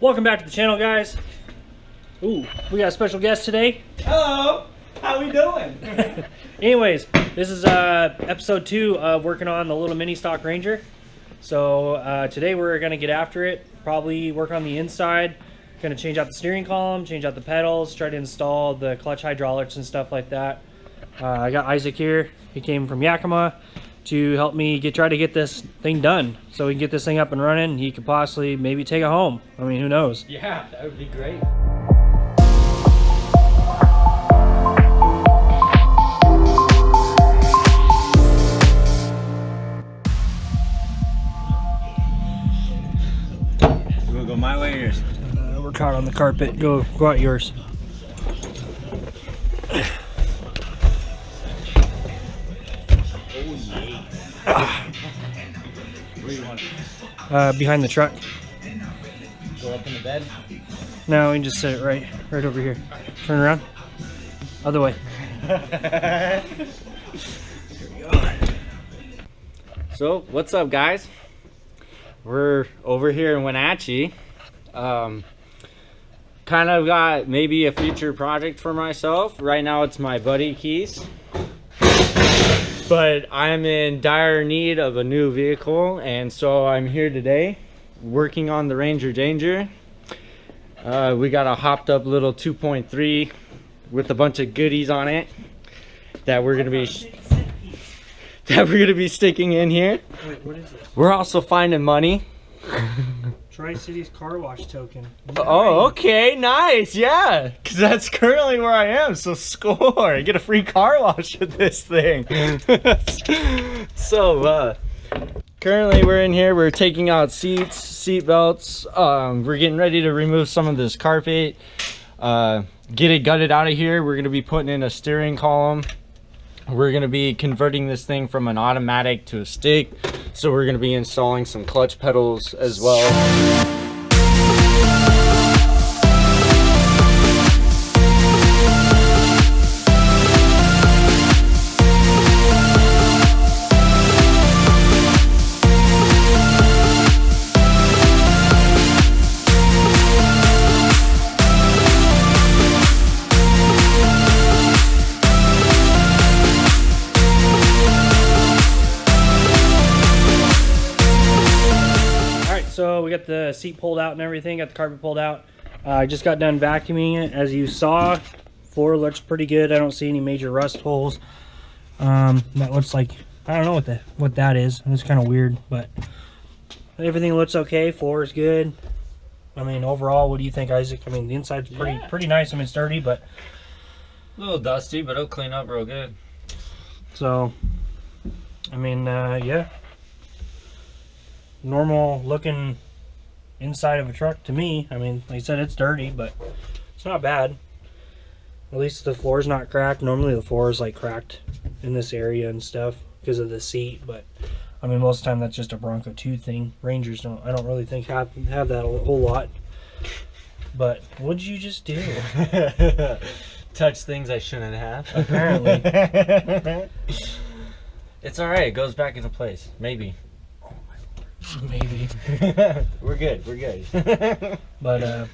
Welcome back to the channel, guys. Ooh, we got a special guest today. Hello, how we doing? Anyways, this is episode 2 of working on the little Ministock Ranger. So today we're gonna get after it, probably work on the inside, gonna change out the steering column, change out the pedals, try to install the clutch hydraulics and stuff like that. I got Isaac here. He came from Yakima to help me try to get this thing done so we can get this thing up and running. He could possibly maybe take it home. I mean, who knows? Yeah, that would be great. You wanna go my way or yours? We're caught on the carpet. Go out yours. Where do you want? Behind the truck. Go up in the bed? No, we can just set it right over here. Turn around. Other way. There we go. So, what's up, guys? We're over here in Wenatchee. Kind of got maybe a future project for myself. Right now it's my buddy Keys. But I'm in dire need of a new vehicle, and so I'm here today working on the Ranger Danger. We got a hopped up little 2.3 with a bunch of goodies on it that we're gonna be sticking in here. Wait, what is this? We're also finding money. Tri-Cities car wash token. Oh, okay, nice, yeah, because that's currently where I am, so score, get a free car wash with this thing. So, currently we're in here, we're taking out seat belts, we're getting ready to remove some of this carpet, get it gutted out of here. We're going to be putting in a steering column. We're going to be converting this thing from an automatic to a stick, so we're going to be installing some clutch pedals as well. So we got the seat pulled out and everything, got the carpet pulled out. I just got done vacuuming it. As you saw, floor looks pretty good. I don't see any major rust holes. That looks like, I don't know what that is. It's kind of weird, but everything looks okay. Floor is good. I mean, overall, what do you think, Isaac? I mean, the inside's pretty nice. I mean, it's dirty, but A little dusty, but it'll clean up real good. so, I mean, yeah. Normal looking inside of a truck to me. I mean, like I said, it's dirty, but it's not bad. At least the floor's not cracked. Normally the floor is like cracked in this area and stuff because of the seat, but I mean, most of the time that's just a Bronco 2 thing. Rangers I don't really think have that a whole lot. But what did you just do? Touch things I shouldn't have. Apparently. It's alright, it goes back into place. Maybe. Maybe. We're good. But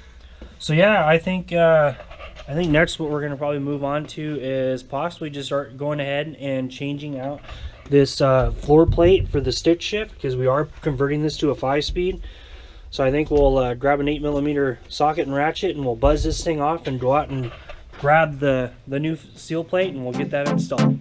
so yeah, I think next what we're gonna probably move on to is possibly just start going ahead and changing out this floor plate for the stick shift, because we are converting this to a 5-speed. So I think we'll grab an 8mm socket and ratchet, and we'll buzz this thing off and go out and grab the new seal plate, and we'll get that installed.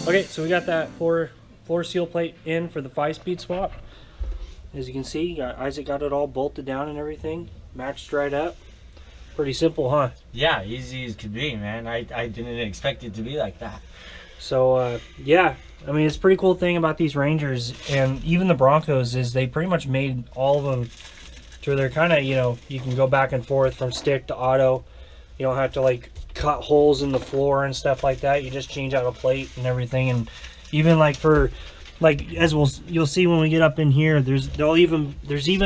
Okay, so we got that floor seal plate in for the 5-speed swap. As you can see, Isaac got it all bolted down and everything, matched right up. Pretty simple, huh? Yeah, easy as could be, man. I didn't expect it to be like that. So yeah, I mean, it's a pretty cool thing about these Rangers and even the Broncos is they pretty much made all of them to where they're kind of, you know, you can go back and forth from stick to auto. You don't have to like cut holes in the floor and stuff like that. You just change out a plate and everything. And even like for like as you'll see when we get up in here, there's even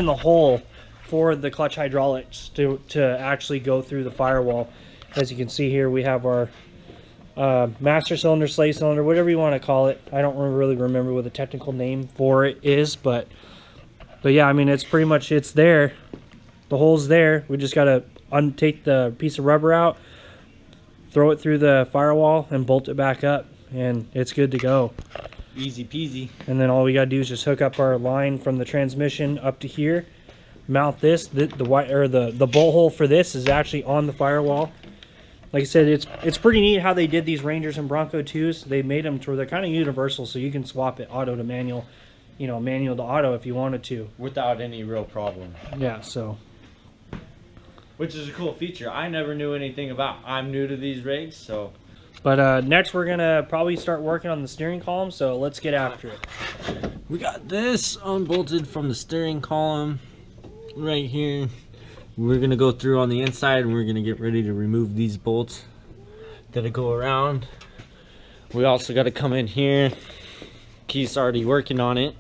the hole for the clutch hydraulics to actually go through the firewall. As you can see here, we have our master cylinder, slave cylinder, whatever you want to call it. I don't really remember what the technical name for it is, but yeah, I mean, it's pretty much, it's there. The hole's there. We just got to take the piece of rubber out, throw it through the firewall, and bolt it back up, and it's good to go. Easy peasy. And then all we got to do is just hook up our line from the transmission up to here, mount this. The bolt hole for this is actually on the firewall. Like I said, it's pretty neat how they did these Rangers and Bronco 2s. They made them to where they're kind of universal, so you can swap it auto to manual, you know, manual to auto if you wanted to. Without any real problem. Yeah, so. Which is a cool feature I never knew anything about. I'm new to these rigs, so. But next we're going to probably start working on the steering column, so let's get after it. We got this unbolted from the steering column right here. We're gonna go through on the inside and we're gonna get ready to remove these bolts that go around. We also got to come in here. Keith's already working on it.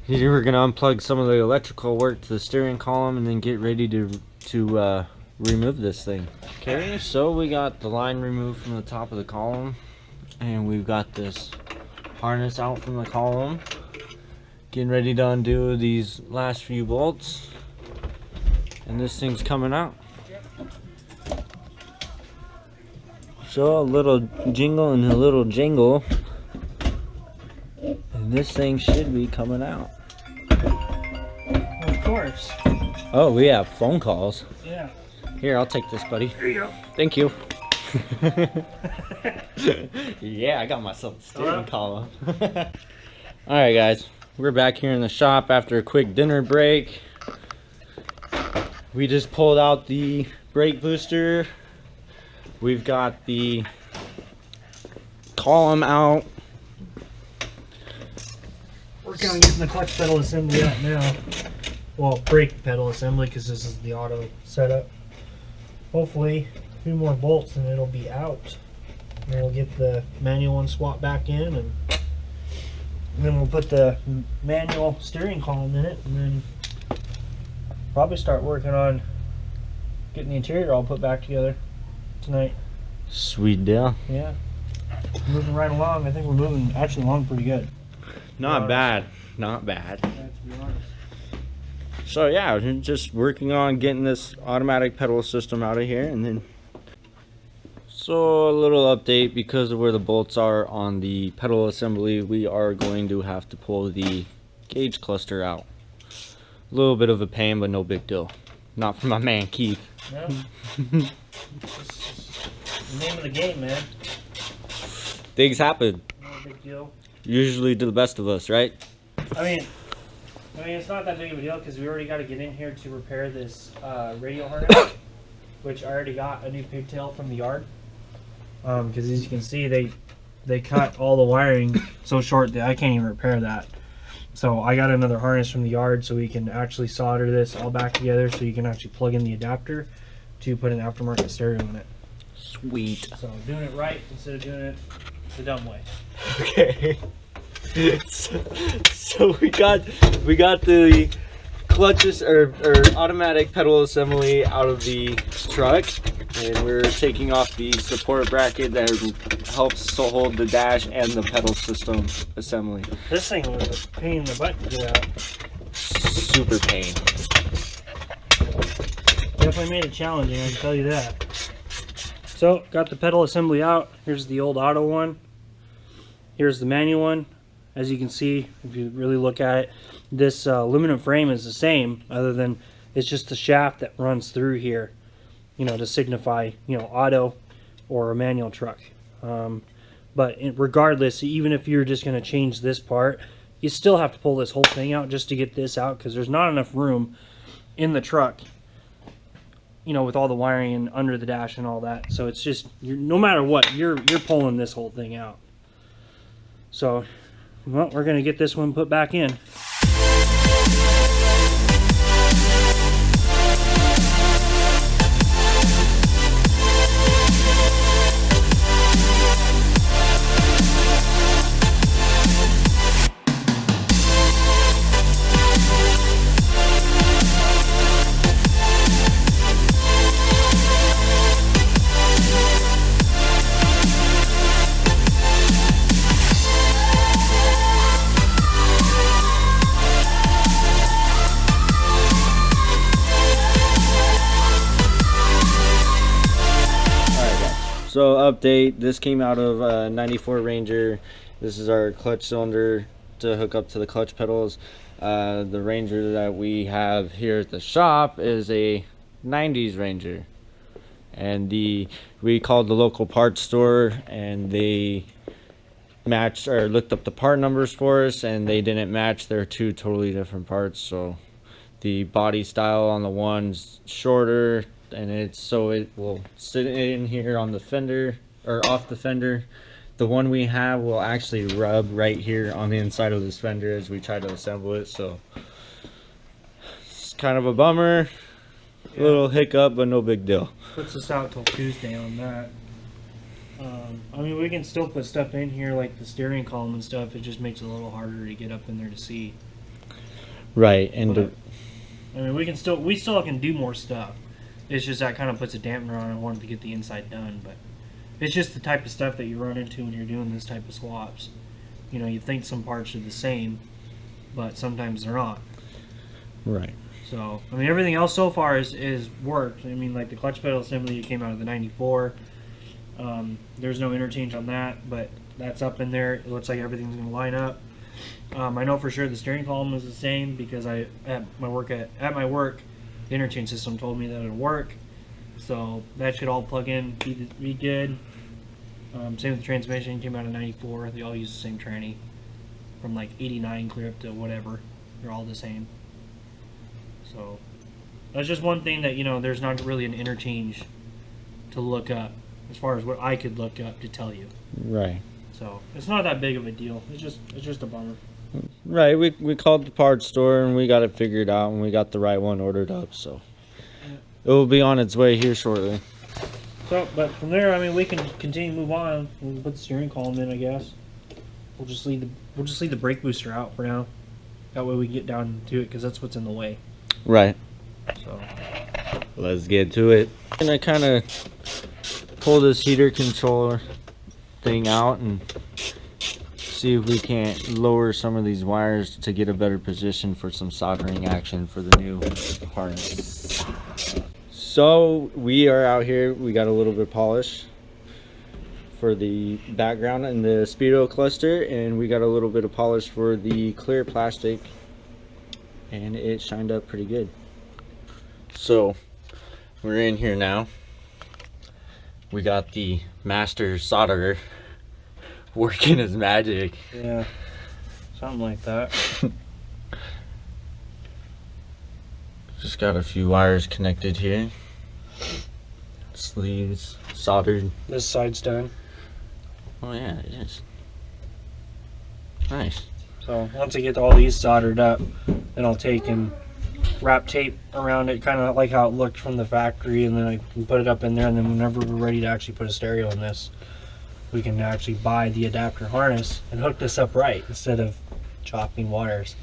Here we're gonna unplug some of the electrical work to the steering column and then get ready to remove this thing. Okay, so we got the line removed from the top of the column and we've got this harness out from the column. Getting ready to undo these last few bolts. And this thing's coming out. So a little jingle and a little jingle. And this thing should be coming out. Of course. Oh, we have phone calls. Yeah. Here, I'll take this, buddy. Here you go. Thank you. Yeah, I got myself a steering column. Alright guys, we're back here in the shop after a quick dinner break. We just pulled out the brake booster. We've got the column out. Working on getting the clutch pedal assembly out now. Well, brake pedal assembly because this is the auto setup. Hopefully, a few more bolts and it'll be out. And we'll get the manual one swapped back in, and then we'll put the manual steering column in it, and then probably start working on getting the interior all put back together tonight. Sweet deal. Yeah. Moving right along. I think we're moving actually along pretty good. Not bad. Not bad. Yeah, to be honest. So yeah, just working on getting this automatic pedal system out of here, and then so a little update because of where the bolts are on the pedal assembly, we are going to have to pull the gauge cluster out. A little bit of a pain, but no big deal. Not for my man Keith. No. The name of the game, man. Things happen. No big deal. Usually to the best of us, right? I mean, it's not that big of a deal because we already got to get in here to repair this radio harness, which I already got a new pigtail from the yard. Because as you can see, they cut all the wiring so short that I can't even repair that. So I got another harness from the yard so we can actually solder this all back together so you can actually plug in the adapter to put an aftermarket stereo in it. Sweet. So doing it right instead of doing it the dumb way. Okay. So we got the clutches or automatic pedal assembly out of the truck, and we're taking off the support bracket that helps to hold the dash and the pedal system assembly. This thing was a pain in the butt to get out. Super pain. Definitely made it challenging, I can tell you that. So, got the pedal assembly out. Here's the old auto one. Here's the manual one. As you can see, if you really look at it, this aluminum frame is the same, other than it's just the shaft that runs through here, you know, to signify, you know, auto or a manual truck. But regardless, even if you're just going to change this part, you still have to pull this whole thing out just to get this out, because there's not enough room in the truck you know, with all the wiring and under the dash and all that. So it's just, no matter what, you're pulling this whole thing out. So, well, we're gonna get this one put back in. So update, this came out of 94 Ranger. This is our clutch cylinder to hook up to the clutch pedals. The Ranger that we have here at the shop is a 90s Ranger. And we called the local parts store and they matched or looked up the part numbers for us, and they didn't match. They're two totally different parts. So the body style on the one's shorter, and it will sit in here on the fender or off the fender. The one we have will actually rub right here on the inside of this fender as we try to assemble it. So it's kind of a bummer, a little hiccup, but no big deal. Puts us out till Tuesday on that. I mean, we can still put stuff in here like the steering column and stuff. It just makes it a little harder to get up in there to see. Right, and but, I mean, we still can do more stuff. It's just that kind of puts a dampener on it. I wanted to get the inside done, but it's just the type of stuff that you run into when you're doing this type of swaps. You know, you think some parts are the same, but sometimes they're not. Right. So, I mean, everything else so far is worked. I mean, like the clutch pedal assembly, it came out of the 94. There's no interchange on that, but that's up in there. It looks like everything's going to line up. I know for sure the steering column is the same because at my work, the interchange system told me that it'll work. So that should all plug in, be good. Same with the transmission, came out of 94. They all use the same tranny from like 89 clear up to whatever. They're all the same. So that's just one thing that, you know, there's not really an interchange to look up as far as what I could look up to tell you. Right. So it's not that big of a deal. It's just a bummer. Right. We called the parts store and we got it figured out and we got the right one ordered up. So it will be on its way here shortly. So, but from there, I mean, we can continue to move on. We'll put the steering column in, I guess. We'll just leave the brake booster out for now. That way we can get down to it because that's what's in the way. Right. So let's get to it. I'm gonna kind of pull this heater controller thing out and see if we can't lower some of these wires to get a better position for some soldering action for the new harness. So we are out here. We got a little bit of polish for the background and the speedo cluster, and we got a little bit of polish for the clear plastic, and it shined up pretty good. So we're in here now. We got the master solderer working his magic. yeah, something like that. Just got a few wires connected here. Sleeves soldered. This side's done. Oh yeah, it is. Nice. So once I get all these soldered up, then I'll take and wrap tape around it, kind of like how it looked from the factory, and then I can put it up in there, and then whenever we're ready to actually put a stereo in this, we can actually buy the adapter harness and hook this up right instead of chopping wires.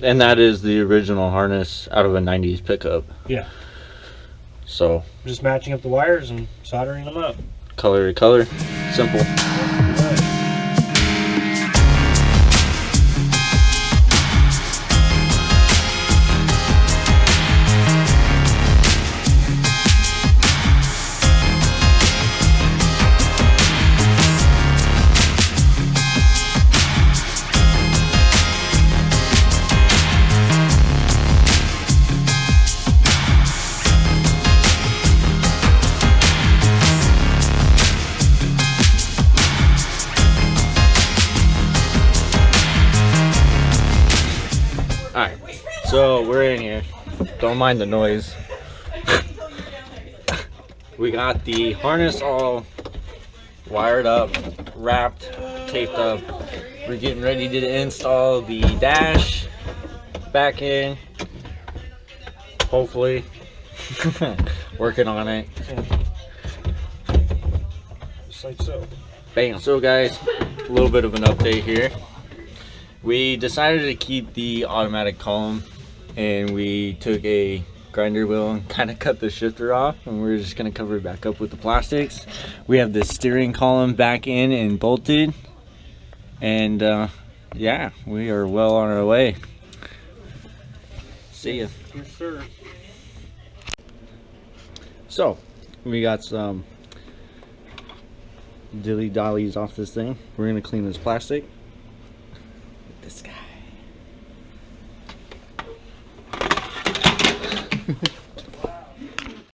And that is the original harness out of a 90s pickup. Yeah. So Just matching up the wires and soldering them up. color to color, simple. So we're in here. Don't mind the noise. We got the harness all wired up, wrapped, taped up. We're getting ready to install the dash back in. Hopefully. Working on it. Just like so. Bam. So guys, a little bit of an update here. We decided to keep the automatic column, and we took a grinder wheel and kind of cut the shifter off, and we're just going to cover it back up with the plastics. We have the steering column back in and bolted, and yeah, we are well on our way. See ya. Yes, sir. So we got some dilly dollies off this thing. We're going to clean this plastic with this guy.